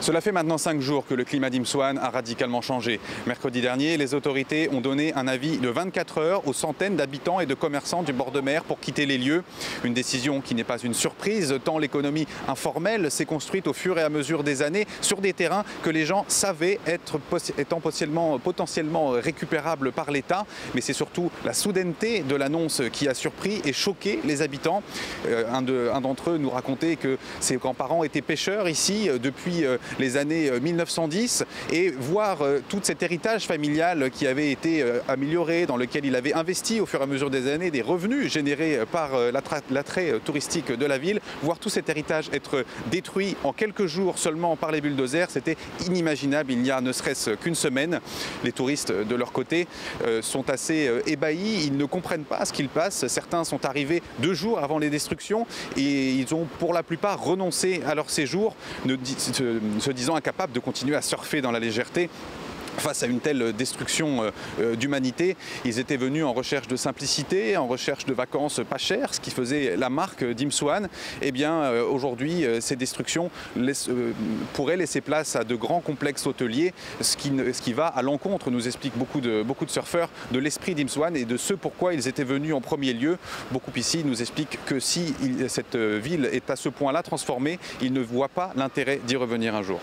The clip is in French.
Cela fait maintenant 5 jours que le climat d'Imsoane a radicalement changé. Mercredi dernier, les autorités ont donné un avis de 24 heures aux centaines d'habitants et de commerçants du bord de mer pour quitter les lieux. Une décision qui n'est pas une surprise, tant l'économie informelle s'est construite au fur et à mesure des années sur des terrains que les gens savaient étant potentiellement récupérables par l'État. Mais c'est surtout la soudaineté de l'annonce qui a surpris et choqué les habitants. Un d'entre eux nous racontait que ses grands-parents étaient pêcheurs ici depuis les années 1910 et voir tout cet héritage familial qui avait été amélioré, dans lequel il avait investi au fur et à mesure des années, des revenus générés par l'attrait touristique de la ville, voir tout cet héritage être détruit en quelques jours seulement par les bulldozers, c'était inimaginable il y a ne serait-ce qu'une semaine. Les touristes de leur côté sont assez ébahis, ils ne comprennent pas ce qu'il passe. Certains sont arrivés 2 jours avant les destructions et ils ont pour la plupart renoncé à leur séjour, se disant incapables de continuer à surfer dans la légèreté. Face à une telle destruction d'humanité, ils étaient venus en recherche de simplicité, en recherche de vacances pas chères, ce qui faisait la marque d'Imsoane. Eh bien, aujourd'hui, ces destructions pourraient laisser place à de grands complexes hôteliers, ce qui va à l'encontre, nous expliquent beaucoup de surfeurs, de l'esprit d'Imsoane et de ce pourquoi ils étaient venus en premier lieu. Beaucoup ici nous expliquent que si cette ville est à ce point-là transformée, ils ne voient pas l'intérêt d'y revenir un jour.